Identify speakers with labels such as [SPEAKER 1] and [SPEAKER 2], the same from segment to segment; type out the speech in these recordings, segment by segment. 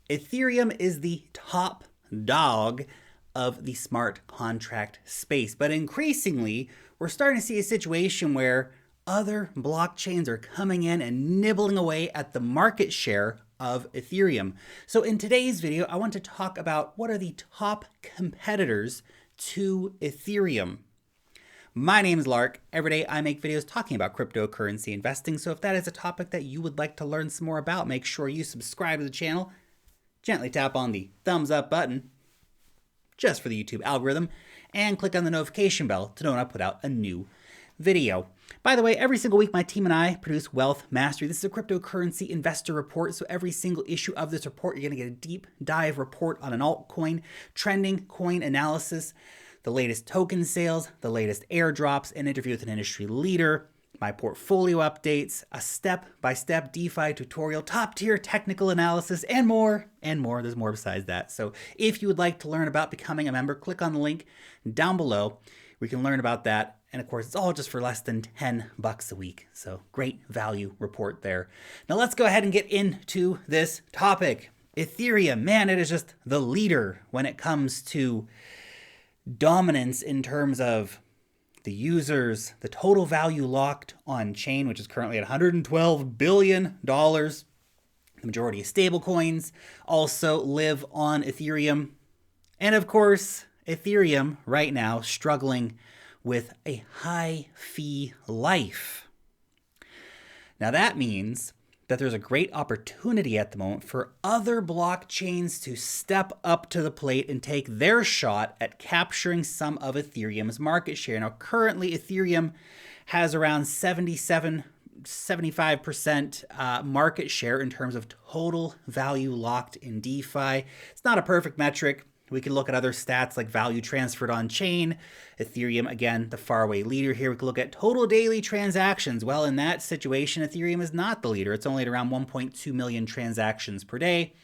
[SPEAKER 1] Ethereum is the top dog of the smart contract space, but increasingly, we're starting to see a situation where other blockchains are coming in and nibbling away at the market share of Ethereum. So in today's video, I want to talk about what are the top competitors to Ethereum. My name is Lark. Every day I make videos talking about cryptocurrency investing. So if that is a topic that you would like to learn some more about, make sure you subscribe to the channel. Gently tap on the thumbs up button just for the YouTube algorithm and click on the notification bell to know when I put out a new video. By the way, every single week my team and I produce Wealth Mastery. This is a cryptocurrency investor report. So every single issue of this report, you're going to get a deep dive report on an altcoin, trending coin analysis, the latest token sales, the latest airdrops, an interview with an industry leader, my portfolio updates, a step-by-step DeFi tutorial, top-tier technical analysis, and more, and more. There's more besides that. So if you would like to learn about becoming a member, click on the link down below. We can learn about that. And of course, it's all just for less than $10 a week. So great value report there. Now let's go ahead and get into this topic. Ethereum, man, it is just the leader when it comes to dominance in terms of the users, the total value locked on chain, which is currently at $112 billion. The majority of stablecoins also live on Ethereum. And of course, Ethereum right now struggling with a high fee life. Now that means that there's a great opportunity at the moment for other blockchains to step up to the plate and take their shot at capturing some of Ethereum's market share. Now, currently, Ethereum has around 75% market share in terms of total value locked in DeFi. It's not a perfect metric. We can look at other stats like value transferred on chain. Ethereum, again, the faraway leader here. We can look at total daily transactions. Well, in that situation, Ethereum is not the leader. It's only at around 1.2 million transactions per day.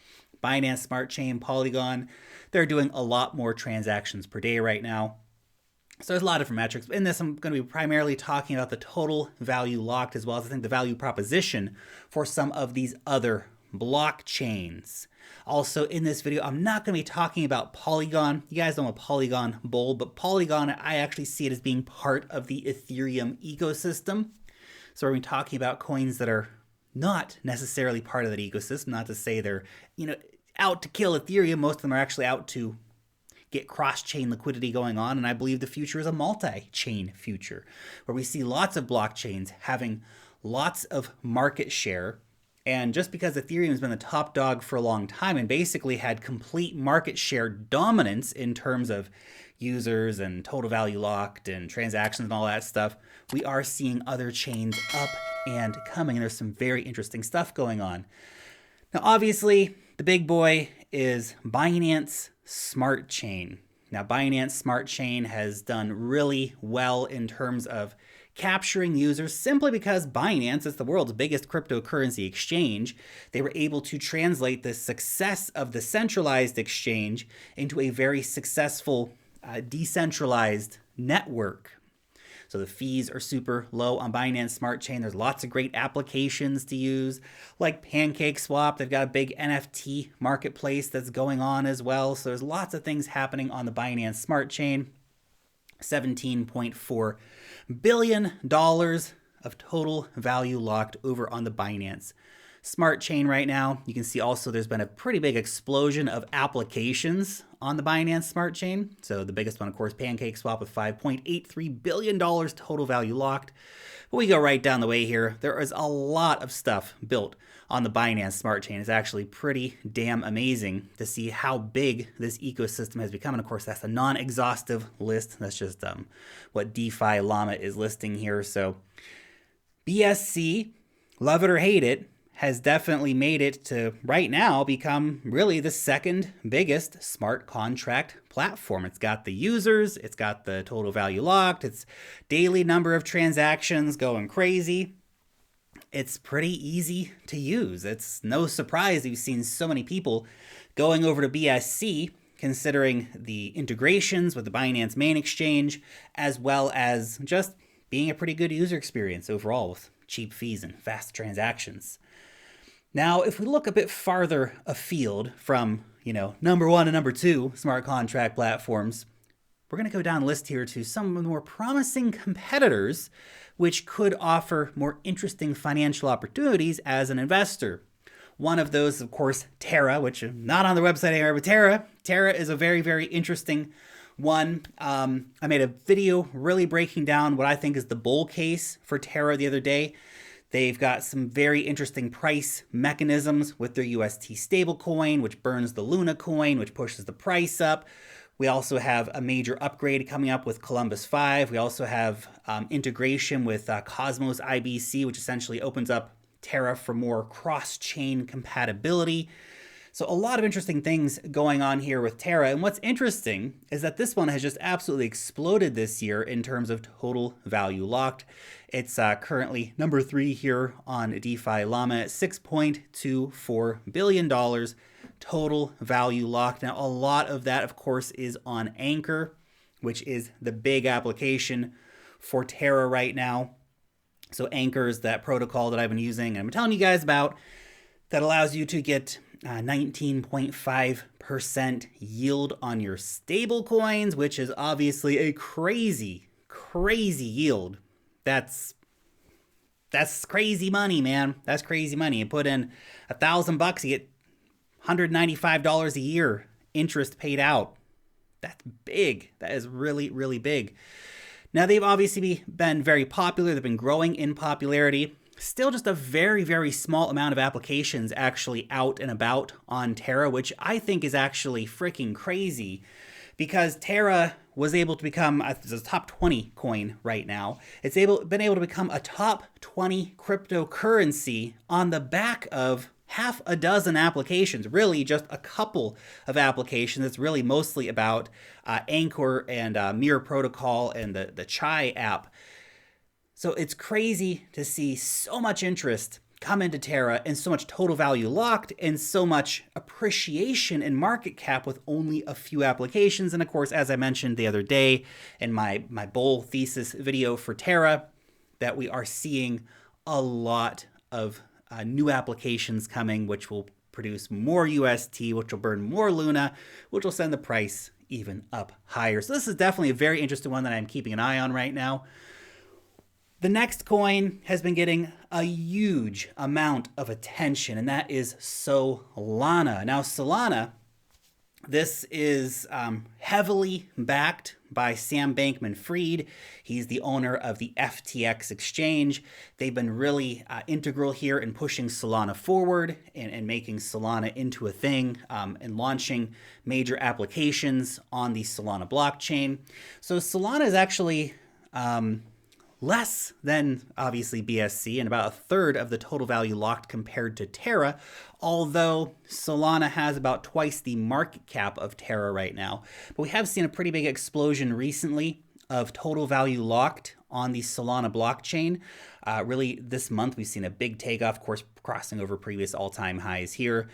[SPEAKER 1] Binance Smart Chain, Polygon, they're doing a lot more transactions per day right now. So there's a lot of different metrics. In this, I'm going to be primarily talking about the total value locked, as well as I think the value proposition for some of these other blockchains. Also in this video, I'm not going to be talking about Polygon. You guys know I'm a Polygon bull, but Polygon, I actually see it as being part of the Ethereum ecosystem. So we're going to be talking about coins that are not necessarily part of that ecosystem, not to say they're, out to kill Ethereum. Most of them are actually out to get cross-chain liquidity going on, and I believe the future is a multi-chain future, where we see lots of blockchains having lots of market share. And just because Ethereum has been the top dog for a long time and basically had complete market share dominance in terms of users and total value locked and transactions and all that stuff, we are seeing other chains up and coming. And there's some very interesting stuff going on. Now, obviously, the big boy is Binance Smart Chain. Now, Binance Smart Chain has done really well in terms of capturing users simply because Binance is the world's biggest cryptocurrency exchange. They were able to translate the success of the centralized exchange into a very successful decentralized network. So the fees are super low on Binance Smart Chain. There's lots of great applications to use, like PancakeSwap. They've got a big NFT marketplace that's going on as well. So there's lots of things happening on the Binance Smart Chain. $17.4 billion of total value locked over on the Binance Smart Chain right now. You can see also there's been a pretty big explosion of applications on the Binance Smart Chain. So the biggest one, of course, PancakeSwap with $5.83 billion total value locked. But we go right down the way here. There is a lot of stuff built on the Binance Smart Chain. It's actually pretty damn amazing to see how big this ecosystem has become. And of course, that's a non-exhaustive list. That's just what DeFi Llama is listing here. So BSC, love it or hate it, has definitely made it to right now become really the second biggest smart contract platform. It's got the users, it's got the total value locked, it's daily number of transactions going crazy. It's pretty easy to use. It's no surprise that you've seen so many people going over to BSC, considering the integrations with the Binance main exchange, as well as just being a pretty good user experience overall with cheap fees and fast transactions. Now, if we look a bit farther afield from, number one and number two smart contract platforms, we're going to go down the list here to some of the more promising competitors, which could offer more interesting financial opportunities as an investor. One of those, of course, Terra, which is not on the website anymore, but Terra is a very, very interesting one. I made a video really breaking down what I think is the bull case for Terra the other day. They've got some very interesting price mechanisms with their UST stablecoin, which burns the Luna coin, which pushes the price up. We also have a major upgrade coming up with Columbus 5. We also have integration with Cosmos IBC, which essentially opens up Terra for more cross-chain compatibility. So a lot of interesting things going on here with Terra. And what's interesting is that this one has just absolutely exploded this year in terms of total value locked. It's currently number 3 here on DeFi Llama at $6.24 billion total value locked. Now, a lot of that, of course, is on Anchor, which is the big application for Terra right now. So Anchor is that protocol that I've been using and I'm telling you guys about that allows you to get 19.5% yield on your stable coins, which is obviously a crazy yield. That's crazy money, man. That's crazy money. You put in $1,000, you get $195 a year interest paid out. That's big. That is really, really big. Now, they've obviously been very popular. They've been growing in popularity. Still just a very, very small amount of applications actually out and about on Terra, which I think is actually freaking crazy because Terra was able to become a top 20 coin right now. It's been able to become a top 20 cryptocurrency on the back of half a dozen applications, really just a couple of applications. It's really mostly about Anchor and Mirror Protocol and the Chai app. So it's crazy to see so much interest come into Terra and so much total value locked and so much appreciation in market cap with only a few applications. And of course, as I mentioned the other day in my bull thesis video for Terra, that we are seeing a lot of new applications coming, which will produce more UST, which will burn more Luna, which will send the price even up higher. So this is definitely a very interesting one that I'm keeping an eye on right now. The next coin has been getting a huge amount of attention, and that is Solana. Now, Solana, this is heavily backed by Sam Bankman-Fried. He's the owner of the FTX exchange. They've been really integral here in pushing Solana forward and making Solana into a thing and launching major applications on the Solana blockchain. So Solana is actually less than obviously BSC and about a third of the total value locked compared to Terra, although Solana has about twice the market cap of Terra right now. But we have seen a pretty big explosion recently of total value locked on the Solana blockchain. Really this month we've seen a big takeoff, of course, crossing over previous all-time highs here.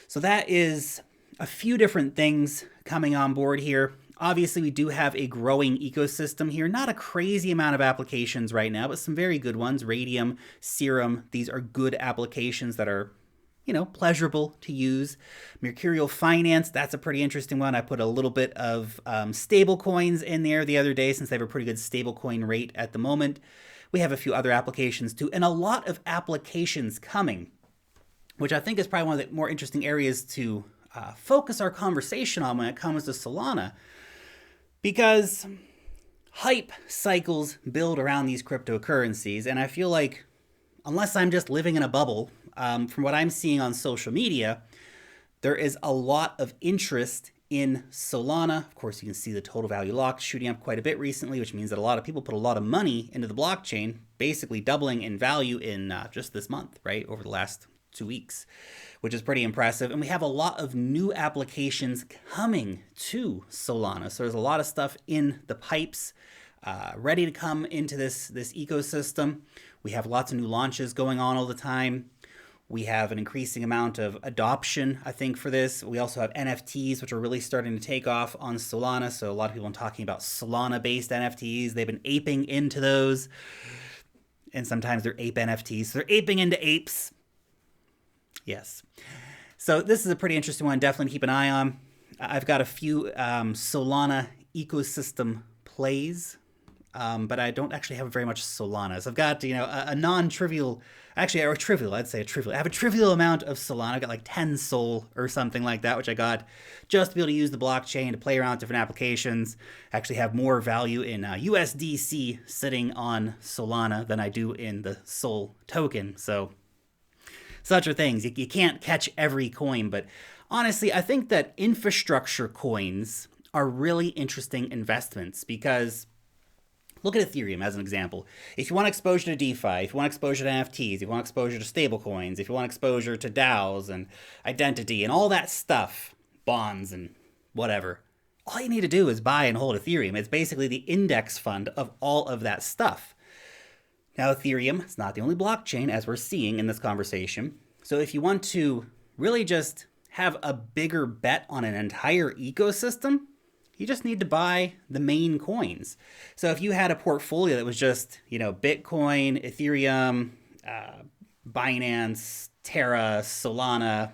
[SPEAKER 1] So that is a few different things coming on board here. Obviously, we do have a growing ecosystem here. Not a crazy amount of applications right now, but some very good ones. Radium, Serum, these are good applications that are, pleasurable to use. Mercurial Finance, that's a pretty interesting one. I put a little bit of stable coins in there the other day since they have a pretty good stable coin rate at the moment. We have a few other applications too, and a lot of applications coming, which I think is probably one of the more interesting areas to focus our conversation on when it comes to Solana. Because hype cycles build around these cryptocurrencies, and I feel like unless I'm just living in a bubble, from what I'm seeing on social media, there is a lot of interest in Solana. Of course, you can see the total value locked shooting up quite a bit recently, which means that a lot of people put a lot of money into the blockchain, basically doubling in value in just this month, right, over the last 2 weeks, which is pretty impressive. And we have a lot of new applications coming to Solana. So there's a lot of stuff in the pipes ready to come into this ecosystem. We have lots of new launches going on all the time. We have an increasing amount of adoption, I think, for this. We also have NFTs, which are really starting to take off on Solana. So a lot of people are talking about Solana-based NFTs. They've been aping into those. And sometimes they're ape NFTs. So they're aping into apes. Yes. So this is a pretty interesting one. Definitely keep an eye on. I've got a few Solana ecosystem plays, but I don't actually have very much Solana. So I've got, a non-trivial, actually, or trivial, I'd say a trivial. I have a trivial amount of Solana. I've got like 10 Sol or something like that, which I got just to be able to use the blockchain to play around with different applications. Actually have more value in USDC sitting on Solana than I do in the Sol token. So such are things. You can't catch every coin, but honestly, I think that infrastructure coins are really interesting investments because look at Ethereum as an example. If you want exposure to DeFi, if you want exposure to NFTs, if you want exposure to stablecoins, if you want exposure to DAOs and identity and all that stuff, bonds and whatever, all you need to do is buy and hold Ethereum. It's basically the index fund of all of that stuff. Now, Ethereum is not the only blockchain, as we're seeing in this conversation. So if you want to really just have a bigger bet on an entire ecosystem, you just need to buy the main coins. So if you had a portfolio that was just, Bitcoin, Ethereum, BINANCE, Terra, Solana,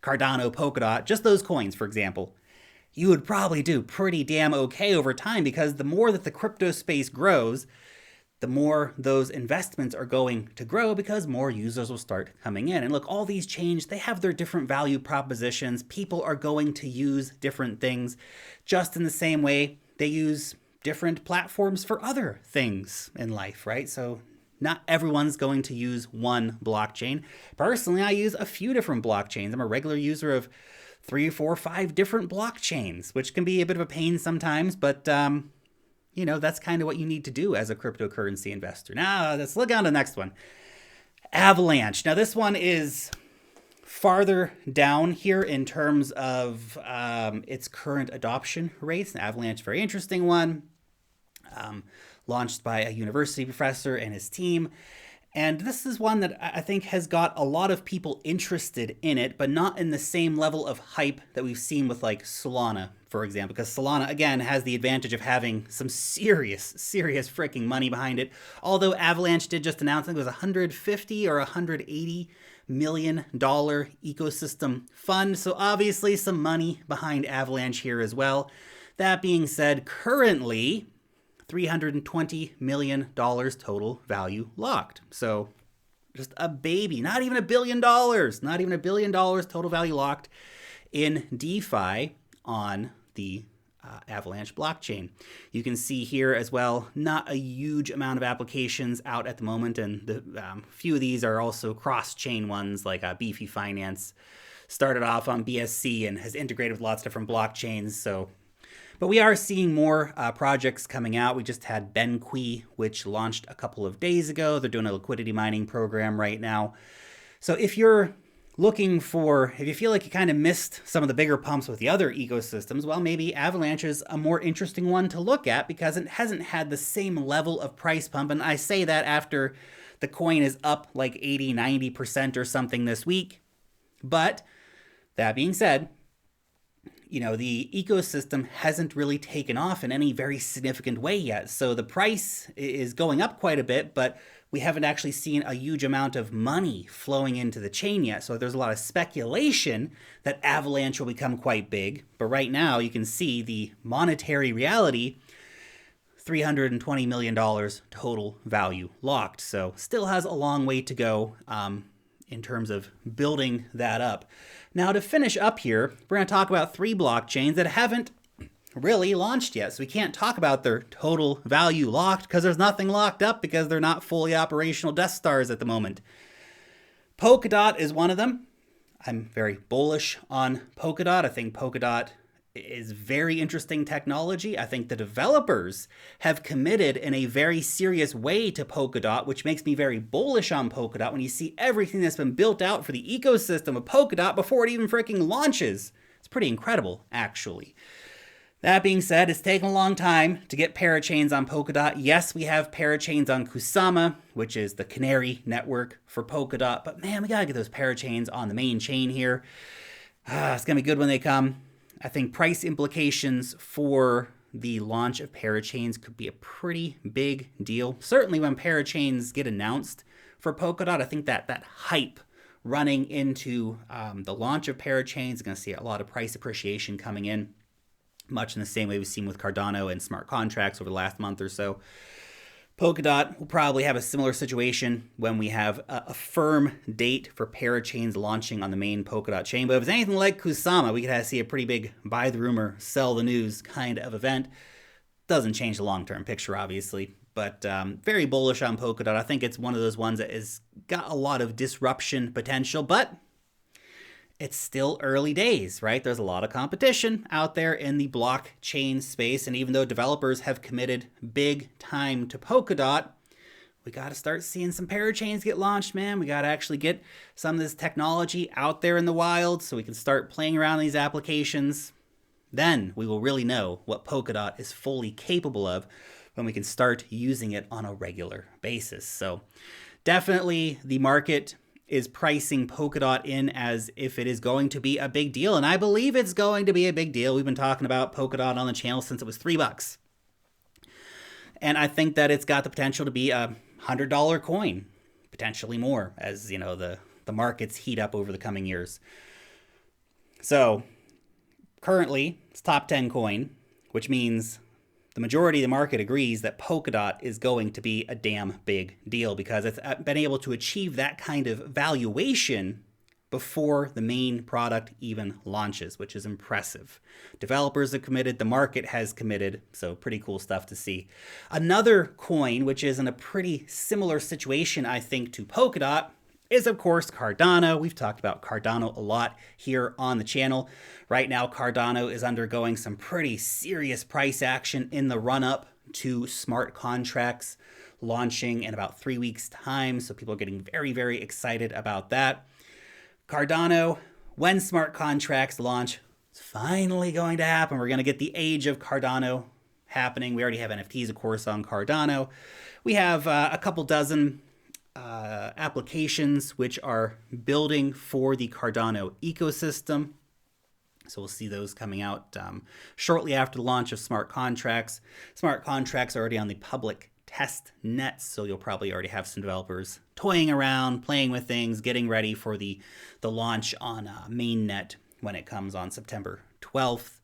[SPEAKER 1] Cardano, Polkadot, just those coins, for example, you would probably do pretty damn okay over time because the more that the crypto space grows, the more those investments are going to grow because more users will start coming in. And look, all these chains, they have their different value propositions. People are going to use different things just in the same way they use different platforms for other things in life, right? So not everyone's going to use one blockchain. Personally, I use a few different blockchains. I'm a regular user of 3, 4, 5 different blockchains, which can be a bit of a pain sometimes, but that's kind of what you need to do as a cryptocurrency investor. Now, let's look on to the next one. Avalanche. Now, this one is farther down here in terms of its current adoption rates. Avalanche, very interesting one. Launched by a university professor and his team. And this is one that I think has got a lot of people interested in it, but not in the same level of hype that we've seen with like Solana, for example, because Solana, again, has the advantage of having some serious freaking money behind it. Although Avalanche did just announce, I think it was $150 or $180 million ecosystem fund. So obviously some money behind Avalanche here as well. That being said, currently $320 million total value locked. So just a baby, not even $1 billion, not even $1 billion total value locked in DeFi on the Avalanche blockchain. You can see here as well, not a huge amount of applications out at the moment, and the few of these are also cross-chain ones like Beefy Finance. Started off on BSC and has integrated with lots of different blockchains. But we are seeing more projects coming out. We just had Benqui, which launched a couple of days ago. They're doing a liquidity mining program right now. So if you feel like you kind of missed some of the bigger pumps with the other ecosystems, well, maybe Avalanche is a more interesting one to look at because it hasn't had the same level of price pump. And I say that after the coin is up like 80, 90% or something this week. But that being said, the ecosystem hasn't really taken off in any very significant way yet. So the price is going up quite a bit, but we haven't actually seen a huge amount of money flowing into the chain yet. So there's a lot of speculation that Avalanche will become quite big. But right now you can see the monetary reality, $320 million total value locked. So still has a long way to go in terms of building that up. Now, to finish up here, we're going to talk about 3 blockchains that haven't really launched yet. So we can't talk about their total value locked because there's nothing locked up because they're not fully operational Death Stars at the moment. Polkadot is one of them. I'm very bullish on Polkadot. I think Polkadot is very interesting technology. I think the developers have committed in a very serious way to Polkadot, which makes me very bullish on Polkadot when you see everything that's been built out for the ecosystem of Polkadot before it even freaking launches. It's pretty incredible, actually. That being said, it's taken a long time to get parachains on Polkadot. Yes, we have parachains on Kusama, which is the canary network for Polkadot, but man, we gotta get those parachains on the main chain here. It's gonna be good when they come. I think price implications for the launch of parachains could be a pretty big deal. Certainly when parachains get announced for Polkadot, I think that hype running into the launch of parachains. You're going to see a lot of price appreciation coming in, much in the same way we've seen with Cardano and smart contracts over the last month or so. Polkadot will probably have a similar situation when we have a firm date for parachains launching on the main Polkadot chain. But if it's anything like Kusama, we could see a pretty big buy the rumor, sell the news kind of event. Doesn't change the long-term picture, obviously, but very bullish on Polkadot. I think it's one of those ones that has got a lot of disruption potential, but it's still early days, right? There's a lot of competition out there in the blockchain space. And even though developers have committed big time to Polkadot, we got to start seeing some parachains get launched, man. We got to actually get some of this technology out there in the wild so we can start playing around these applications. Then we will really know what Polkadot is fully capable of when we can start using it on a regular basis. So definitely the market is pricing Polkadot in as if it is going to be a big deal. And I believe it's going to be a big deal. We've been talking about Polkadot on the channel since it was $3. And I think that it's got the potential to be a $100 coin, potentially more, as you know, the markets heat up over the coming years. So currently it's top 10 coin, which means the majority of the market agrees that Polkadot is going to be a damn big deal because it's been able to achieve that kind of valuation before the main product even launches, which is impressive. Developers have committed, the market has committed, so pretty cool stuff to see. Another coin, which is in a pretty similar situation, I think, to Polkadot, is of course Cardano. We've talked about Cardano a lot here on the channel. Right now, Cardano is undergoing some pretty serious price action in the run-up to smart contracts launching in about 3 weeks' time. So people are getting very, very excited about that. Cardano, when smart contracts launch, it's finally going to happen. We're going to get the age of Cardano happening. We already have NFTs, of course, on Cardano. We have a couple dozen applications which are building for the Cardano ecosystem. So we'll see those coming out shortly after the launch of smart contracts. Smart contracts are already on the public test net, so you'll probably already have some developers toying around, playing with things, getting ready for the launch on mainnet when it comes on September 12th.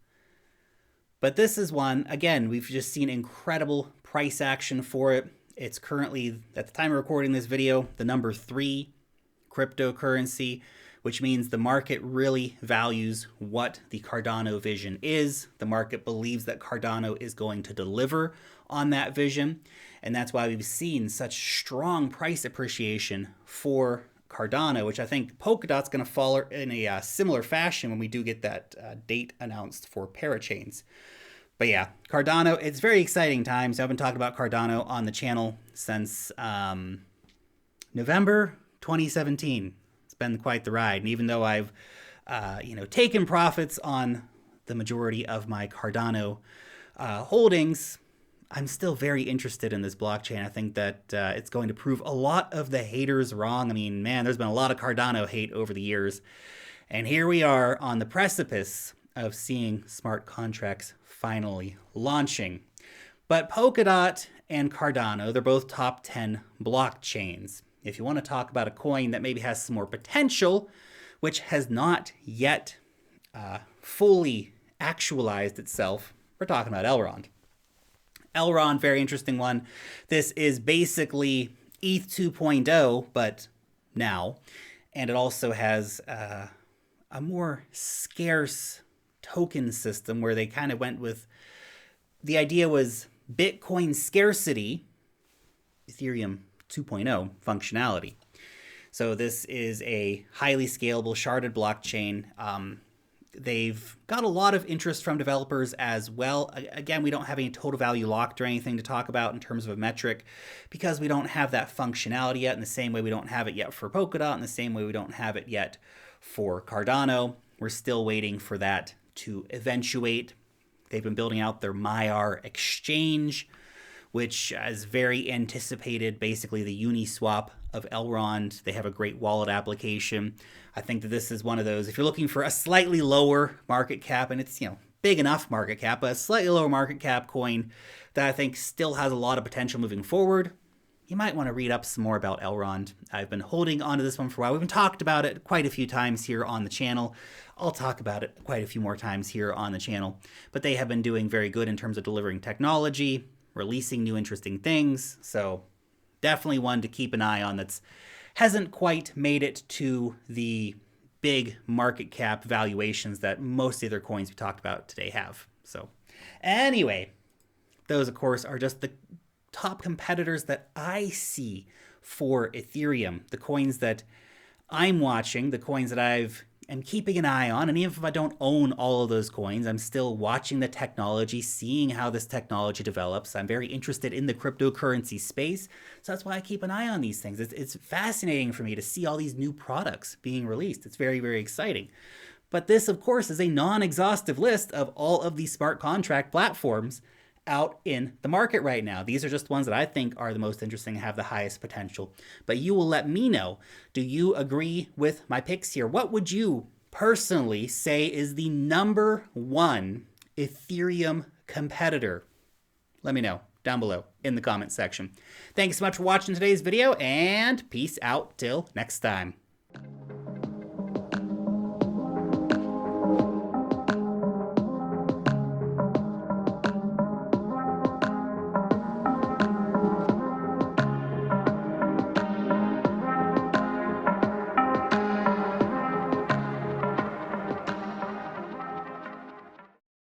[SPEAKER 1] But this is one, again, we've just seen incredible price action for it. It's currently, at the time of recording this video, the number 3 cryptocurrency, which means the market really values what the Cardano vision is. The market believes that Cardano is going to deliver on that vision. And that's why we've seen such strong price appreciation for Cardano, which I think Polkadot's going to follow in a similar fashion when we do get that date announced for parachains. But yeah, Cardano, it's very exciting times. I've been talking about Cardano on the channel since November 2017. It's been quite the ride. And even though I've taken profits on the majority of my Cardano holdings, I'm still very interested in this blockchain. I think that it's going to prove a lot of the haters wrong. I mean, man, there's been a lot of Cardano hate over the years. And here we are on the precipice of seeing smart contracts finally launching. But Polkadot and Cardano, they're both top 10 blockchains. If you want to talk about a coin that maybe has some more potential, which has not yet fully actualized itself, we're talking about Elrond. Elrond, very interesting one. This is basically ETH 2.0, but now. And it also has a more scarce token system where they kind of went with, the idea was Bitcoin scarcity, Ethereum 2.0 functionality. So this is a highly scalable sharded blockchain. They've got a lot of interest from developers as well. Again, we don't have any total value locked or anything to talk about in terms of a metric because we don't have that functionality yet, in the same way we don't have it yet for Polkadot, in the same way we don't have it yet for Cardano. We're still waiting for that to eventuate. They've been building out their Myar exchange, which is very anticipated, basically the Uniswap of Elrond. They have a great wallet application. I think that this is one of those, if you're looking for a slightly lower market cap, and it's, big enough market cap, but a slightly lower market cap coin that I think still has a lot of potential moving forward, you might want to read up some more about Elrond. I've been holding onto this one for a while. We've been talked about it quite a few times here on the channel. I'll talk about it quite a few more times here on the channel. But they have been doing very good in terms of delivering technology, releasing new interesting things. So definitely one to keep an eye on that's hasn't quite made it to the big market cap valuations that most of the other coins we talked about today have. So anyway, those of course are just the top competitors that I see for Ethereum, the coins that I'm watching, the coins that am keeping an eye on. And even if I don't own all of those coins, I'm still watching the technology, seeing how this technology develops. I'm very interested in the cryptocurrency space. So that's why I keep an eye on these things. It's fascinating for me to see all these new products being released. It's very, very exciting. But this, of course, is a non-exhaustive list of all of these smart contract platforms out in the market right now. These are just ones that I think are the most interesting, have the highest potential. But you will let me know, do you agree with my picks here? What would you personally say is the #1 Ethereum competitor? Let me know down below in the comment section. Thanks so much for watching today's video, and peace out till next time.